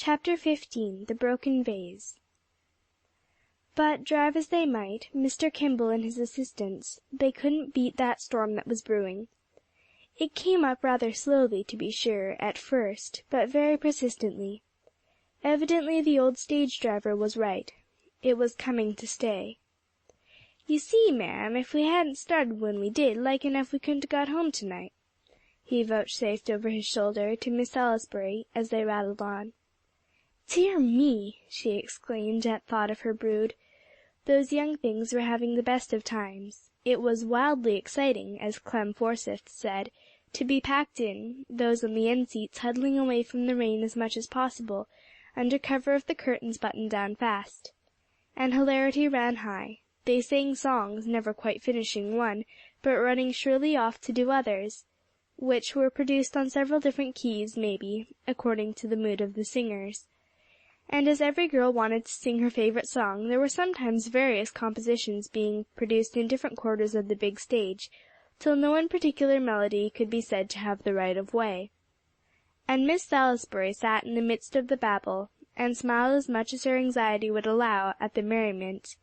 Chapter 15 The Broken Vase. But, drive as they might, Mr. Kimball and his assistants, they couldn't beat that storm that was brewing. It came up rather slowly, to be sure, at first, but very persistently. Evidently the old stage driver was right. It was coming to stay. "You see, ma'am, if we hadn't started when we did, like enough we couldn't have got home to-night," he vouchsafed over his shoulder to Miss Salisbury as they rattled on. "Dear me!" she exclaimed at thought of her brood. Those young things were having the best of times. It was "wildly exciting," as Clem Forsyth said, to be packed in, those on the end seats huddling away from the rain as much as possible, under cover of the curtains buttoned down fast. And hilarity ran high. They sang songs, never quite finishing one, but running shrilly off to do others, which were produced on several different keys, maybe, according to the mood of the singers. And as every girl wanted to sing her favorite song, there were sometimes various compositions being produced in different quarters of the big stage, till no one particular melody could be said to have the right of way. And Miss Salisbury sat in the midst of the babel, and smiled as much as her anxiety would allow at the merriment.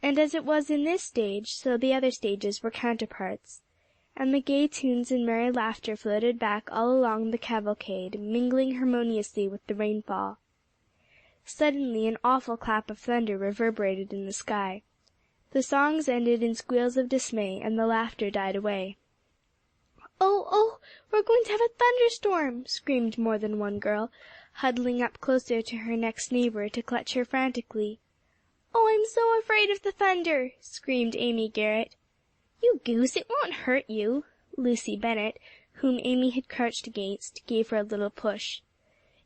And as it was in this stage, so the other stages were counterparts, and the gay tunes and merry laughter floated back all along the cavalcade, mingling harmoniously with the rainfall. Suddenly an awful clap of thunder reverberated in the sky. The songs ended in squeals of dismay, and the laughter died away. "Oh, oh, we're going to have a thunderstorm!" screamed more than one girl, huddling up closer to her next neighbor to clutch her frantically. "Oh, I'm so afraid of the thunder!" screamed Amy Garrett. "You goose, it won't hurt you." Lucy Bennett, whom Amy had crouched against, gave her a little push.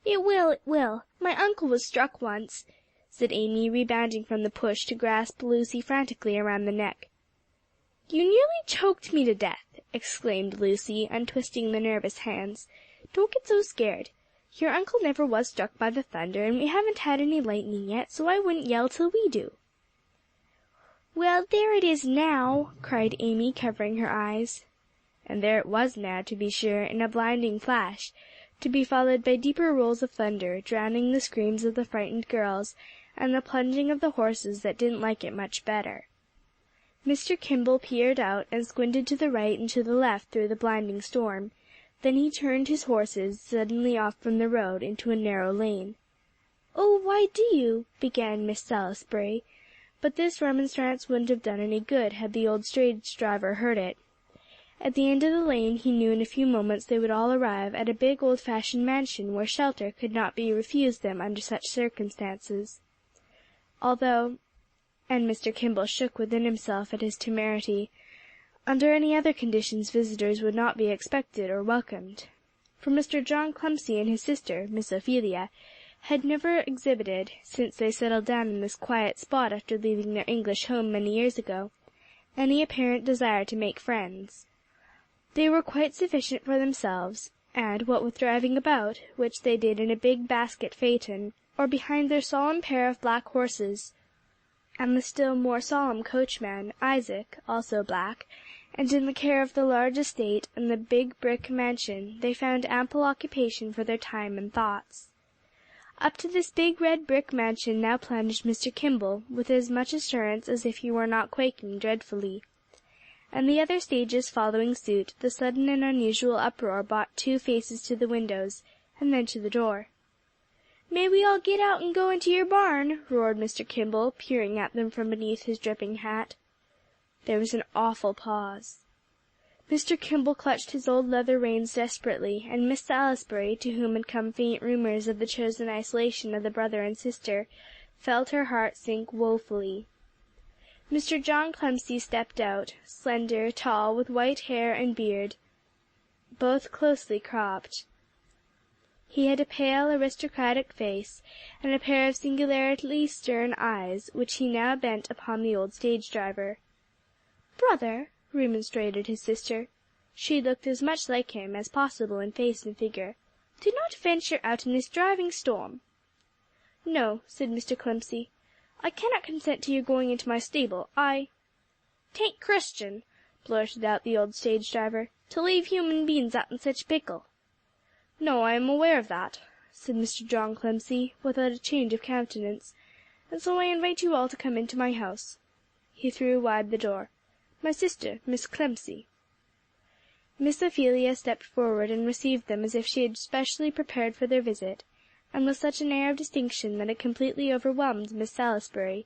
"It will, it will. My uncle was struck once," said Amy, rebounding from the push to grasp Lucy frantically around the neck. "You nearly choked me to death," exclaimed Lucy, untwisting the nervous hands. "Don't get so scared. Your uncle never was struck by the thunder, and we haven't had any lightning yet, so I wouldn't yell till we do." "Well, there it is now!" cried Amy, covering her eyes. And there it was now, to be sure, in a blinding flash, to be followed by deeper rolls of thunder, drowning the screams of the frightened girls, and the plunging of the horses that didn't like it much better. Mr. Kimball peered out and squinted to the right and to the left through the blinding storm. Then he turned his horses suddenly off from the road into a narrow lane. "Oh, why do you?" began Miss Salisbury, but this remonstrance wouldn't have done any good had the old stage driver heard it. At the end of the lane he knew in a few moments they would all arrive at a big old-fashioned mansion where shelter could not be refused them under such circumstances. Although, and Mr. Kimball shook within himself at his temerity, under any other conditions visitors would not be expected or welcomed. For Mr. John Clemcy and his sister, Miss Ophelia, had never exhibited, since they settled down in this quiet spot after leaving their English home many years ago, any apparent desire to make friends. They were quite sufficient for themselves, and, what with driving about, which they did in a big basket phaeton, or behind their solemn pair of black horses, and the still more solemn coachman, Isaac, also black, and in the care of the large estate and the big brick mansion, they found ample occupation for their time and thoughts. Up to this big red brick mansion now plunged Mr. Kimball, with as much assurance as if he were not quaking dreadfully. And the other stages following suit, the sudden and unusual uproar brought two faces to the windows, and then to the door. "May we all get out and go into your barn?" roared Mr. Kimball, peering at them from beneath his dripping hat. There was an awful pause. Mr. Kimball clutched his old leather reins desperately, and Miss Salisbury, to whom had come faint rumours of the chosen isolation of the brother and sister, felt her heart sink woefully. Mr. John Clemcy stepped out, slender, tall, with white hair and beard, both closely cropped. He had a pale, aristocratic face, and a pair of singularly stern eyes, which he now bent upon the old stage driver. "Brother," remonstrated his sister. She looked as much like him as possible in face and figure. "Do not venture out in this driving storm." "No," said Mr. Clemcy. "I cannot consent to your going into my stable. "'Tain't Christian," blurted out the old stage driver, "to leave human beings out in such pickle." "No, I am aware of that," said Mr. John Clemcy, without a change of countenance, "and so I invite you all to come into my house." He threw wide the door. "My sister, Miss Clemcy." Miss Ophelia stepped forward and received them as if she had specially prepared for their visit, and with such an air of distinction that it completely overwhelmed Miss Salisbury,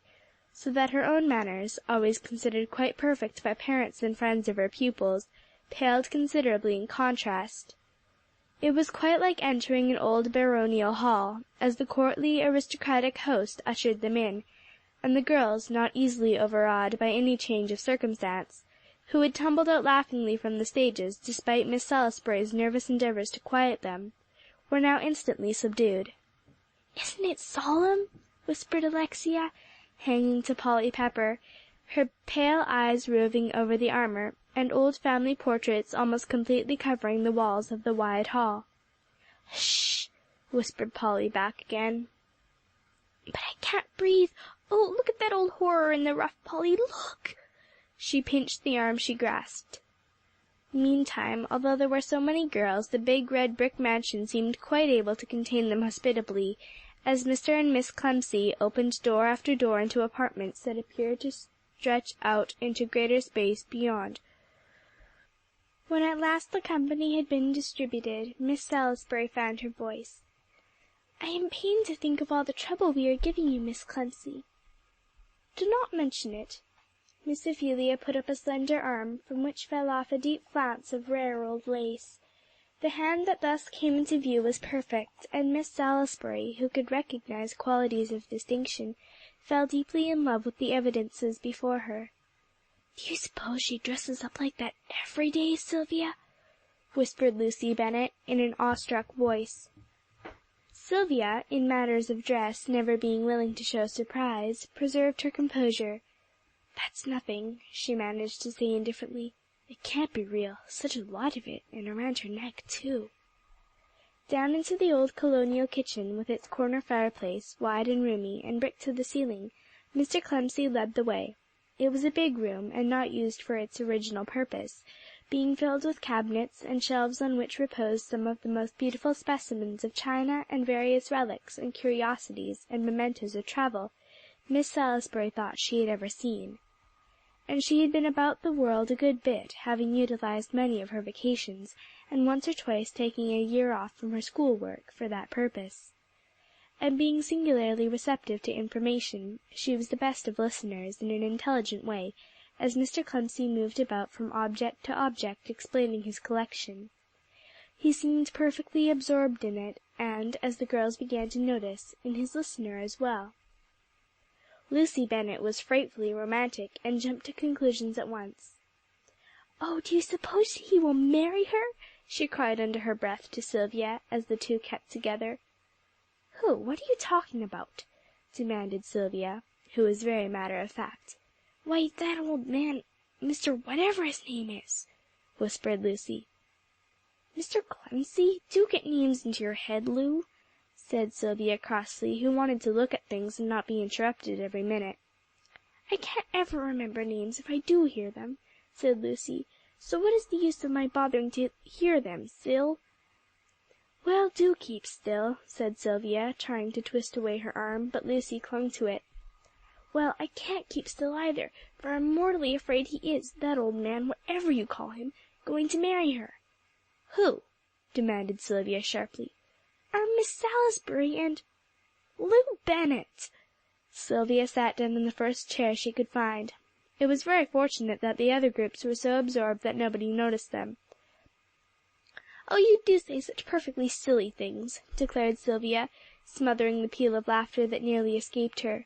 so that her own manners, always considered quite perfect by parents and friends of her pupils, paled considerably in contrast. It was quite like entering an old baronial hall, as the courtly, aristocratic host ushered them in, and the girls, not easily overawed by any change of circumstance, who had tumbled out laughingly from the stages, despite Miss Salisbury's nervous endeavours to quiet them, were now instantly subdued. "Isn't it solemn?" whispered Alexia, hanging to Polly Pepper, her pale eyes roving over the armour, and old family portraits almost completely covering the walls of the wide hall. "Sh!" whispered Polly back again. "But I can't breathe. Oh, look at that old horror in the ruff, Polly, look!" She pinched the arm she grasped. Meantime, although there were so many girls, the big red brick mansion seemed quite able to contain them hospitably, as Mr. and Miss Clemcy opened door after door into apartments that appeared to stretch out into greater space beyond. When at last the company had been distributed, Miss Salisbury found her voice. "I am pained to think of all the trouble we are giving you, Miss Clemcy." "Do not mention it." Miss Ophelia put up a slender arm, from which fell off a deep flounce of rare old lace. The hand that thus came into view was perfect, and Miss Salisbury, who could recognize qualities of distinction, fell deeply in love with the evidences before her. "Do you suppose she dresses up like that every day, Sylvia?" whispered Lucy Bennett, in an awestruck voice. Sylvia, in matters of dress, never being willing to show surprise, preserved her composure. "That's nothing," she managed to say indifferently. "It can't be real, such a lot of it, and around her neck, too." Down into the old colonial kitchen, with its corner fireplace, wide and roomy, and brick to the ceiling, Mr. Clemcy led the way. It was a big room, and not used for its original purpose, being filled with cabinets, and shelves on which reposed some of the most beautiful specimens of china, and various relics and curiosities and mementos of travel Miss Salisbury thought she had ever seen. And she had been about the world a good bit, having utilized many of her vacations, and once or twice taking a year off from her school work for that purpose. And being singularly receptive to information, she was the best of listeners in an intelligent way, as Mr. Clemcy moved about from object to object explaining his collection. He seemed perfectly absorbed in it, and, as the girls began to notice, in his listener as well. Lucy Bennett was frightfully romantic, and jumped to conclusions at once. "Oh, do you suppose he will marry her?" she cried under her breath to Sylvia, as the two kept together. "Who? What are you talking about?" demanded Sylvia, who was very matter of fact. "Why, that old man, Mr. whatever his name is," whispered Lucy. "Mr. Clemcy? Do get names into your head, Lou," said Sylvia crossly, who wanted to look at things and not be interrupted every minute. "I can't ever remember names if I do hear them," said Lucy, "so what is the use of my bothering to hear them, Sil?" "Well, do keep still," said Sylvia, trying to twist away her arm, but Lucy clung to it. "Well, I can't keep still either, for I'm mortally afraid he is, that old man, whatever you call him, going to marry her." "Who?" demanded Sylvia sharply. "Our Miss Salisbury and Lou Bennett." Sylvia sat down in the first chair she could find. It was very fortunate that the other groups were so absorbed that nobody noticed them. "Oh, you do say such perfectly silly things," declared Sylvia, smothering the peal of laughter that nearly escaped her.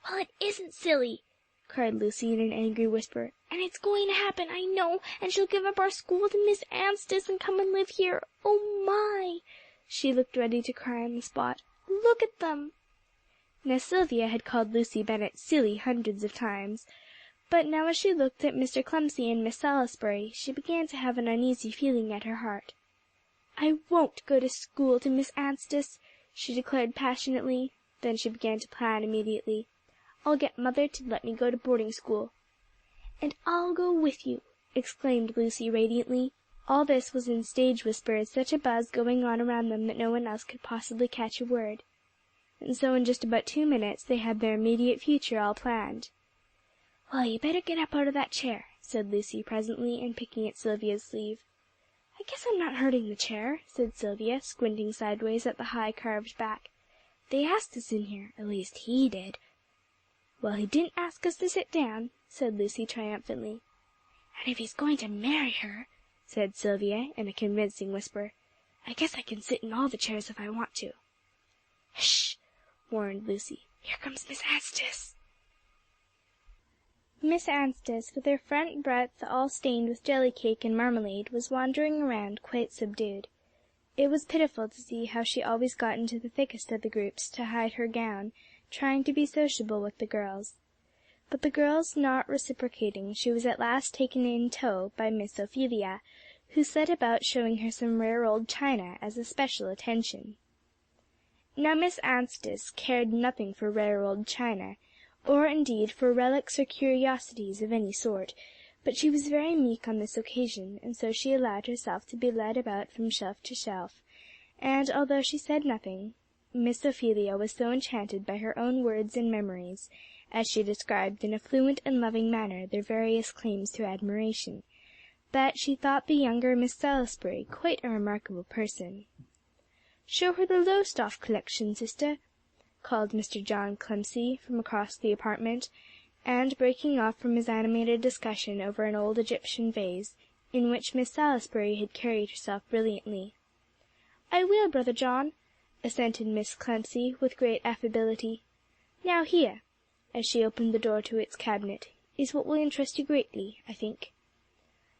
"Well, it isn't silly," cried Lucy in an angry whisper, "and it's going to happen, I know, and she'll give up our school to Miss Anstice and come and live here. Oh my!" She looked ready to cry on the spot. "Look at them!" Now Sylvia had called Lucy Bennett silly hundreds of times, but now as she looked at Mr. Clemcy and Miss Salisbury, she began to have an uneasy feeling at her heart. "I won't go to school to Miss Anstice," she declared passionately. Then she began to plan immediately. "I'll get mother to let me go to boarding school." "And I'll go with you," exclaimed Lucy radiantly. All this was in stage whispers, such a buzz going on around them that no one else could possibly catch a word. And so in just about 2 minutes they had their immediate future all planned. "Well, you better get up out of that chair," said Lucy presently, and picking at Sylvia's sleeve. "I guess I'm not hurting the chair," said Sylvia, squinting sideways at the high carved back. "They asked us in here, at least he did." "Well, he didn't ask us to sit down," said Lucy triumphantly. "And if he's going to marry her," said Sylvia, in a convincing whisper, "I guess I can sit in all the chairs if I want to." "Shh!" warned Lucy. "Here comes Miss Anstice." Miss Anstice, with her front breadth all stained with jelly cake and marmalade, was wandering around quite subdued. It was pitiful to see how she always got into the thickest of the groups to hide her gown, trying to be sociable with the girls. But the girls not reciprocating, she was at last taken in tow by Miss Ophelia, who set about showing her some rare old china as a special attention. Now Miss Anstice cared nothing for rare old china, or indeed for relics or curiosities of any sort, but she was very meek on this occasion, and so she allowed herself to be led about from shelf to shelf, and, although she said nothing, Miss Ophelia was so enchanted by her own words and memories, as she described in a fluent and loving manner their various claims to admiration, that she thought the younger Miss Salisbury quite a remarkable person. "Show her the Lowestoft collection, sister," called Mr. John Clemcy from across the apartment, and, breaking off from his animated discussion over an old Egyptian vase, in which Miss Salisbury had carried herself brilliantly. "I will, brother John," assented Miss Clemcy, with great affability. "Now here," as she opened the door to its cabinet, "is what will interest you greatly, I think."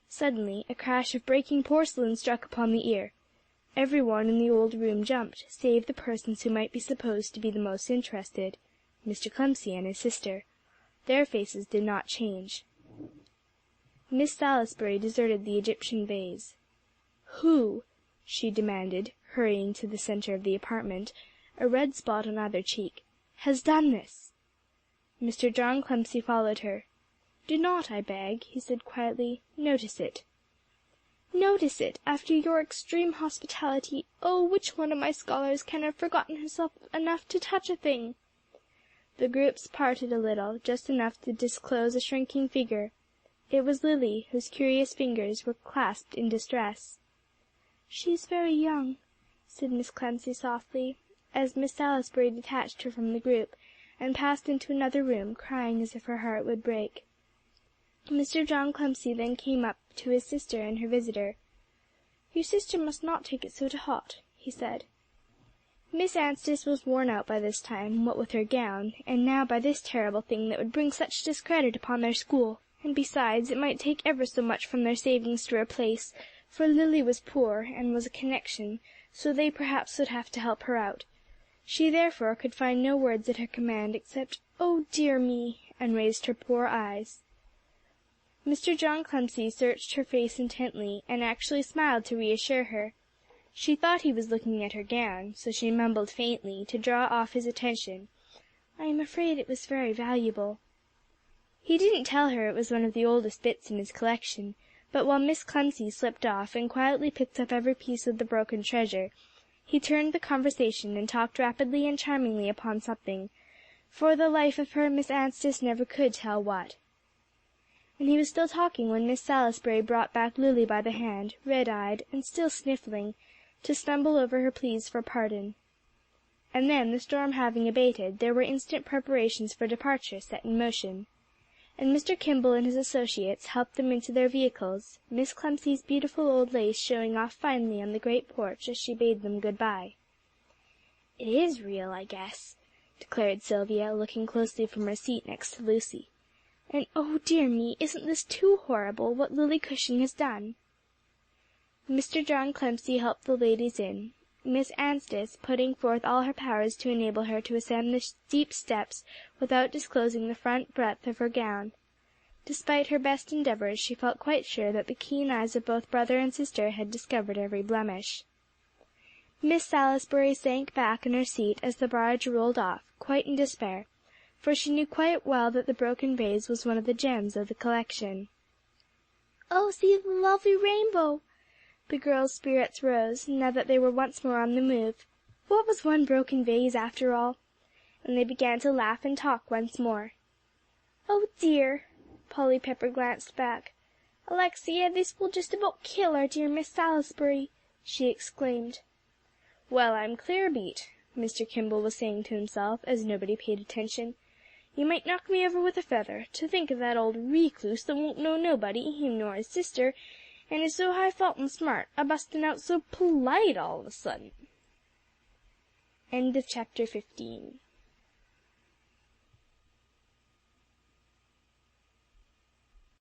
Suddenly a crash of breaking porcelain struck upon the ear. Every one in the old room jumped, save the persons who might be supposed to be the most interested, Mr. Clemcy and his sister. Their faces did not change. Miss Salisbury deserted the Egyptian vase. "Who," she demanded, hurrying to the centre of the apartment, a red spot on either cheek, "has done this?" Mr. John Clemcy followed her. "Do not, I beg," he said quietly, "notice it." "Notice it, after your extreme hospitality! Oh, which one of my scholars can have forgotten herself enough to touch a thing?" The groups parted a little, just enough to disclose a shrinking figure. It was Lily, whose curious fingers were clasped in distress. "She is very young," said Miss Clemcy softly, as Miss Salisbury detached her from the group, and passed into another room, crying as if her heart would break. Mr. John Clemcy then came up to his sister and her visitor. "Your sister must not take it so to heart," he said. Miss Anstice was worn out by this time, what with her gown, and now by this terrible thing that would bring such discredit upon their school, and besides, it might take ever so much from their savings to replace, for Lily was poor, and was a connection, so they perhaps would have to help her out. She therefore could find no words at her command except "Oh dear me!" and raised her poor eyes. Mr. John Clemcy searched her face intently, and actually smiled to reassure her. She thought he was looking at her gown, so she mumbled faintly, to draw off his attention, "I am afraid it was very valuable." He didn't tell her it was one of the oldest bits in his collection, but while Miss Clemcy slipped off and quietly picked up every piece of the broken treasure, he turned the conversation and talked rapidly and charmingly upon something, for the life of her Miss Anstice never could tell what. And he was still talking when Miss Salisbury brought back Lily by the hand, red-eyed, and still sniffling, to stumble over her pleas for pardon. And then, the storm having abated, there were instant preparations for departure set in motion, and Mr. Kimball and his associates helped them into their vehicles, Miss Clemcy's beautiful old lace showing off finely on the great porch as she bade them good-bye. "It is real, I guess," declared Sylvia, looking closely from her seat next to Lucy. "And oh dear me, isn't this too horrible, what Lily Cushing has done?" Mr. John Clemcy helped the ladies in, Miss Anstice putting forth all her powers to enable her to ascend the steep steps without disclosing the front breadth of her gown. Despite her best endeavours, she felt quite sure that the keen eyes of both brother and sister had discovered every blemish. Miss Salisbury sank back in her seat as the barge rolled off, quite in despair, for she knew quite well that the broken vase was one of the gems of the collection. "Oh, see the lovely rainbow!" The girls' spirits rose, now that they were once more on the move. What was one broken vase, after all? And they began to laugh and talk once more. "Oh dear!" Polly Pepper glanced back. "Alexia, this will just about kill our dear Miss Salisbury," she exclaimed. "Well, I'm clear beat," Mr. Kimball was saying to himself, as nobody paid attention. "You might knock me over with a feather. To think of that old recluse that won't know nobody, him nor his sister, and is so high felt and smart, a bustin' out so polite all of a sudden." CHAPter 16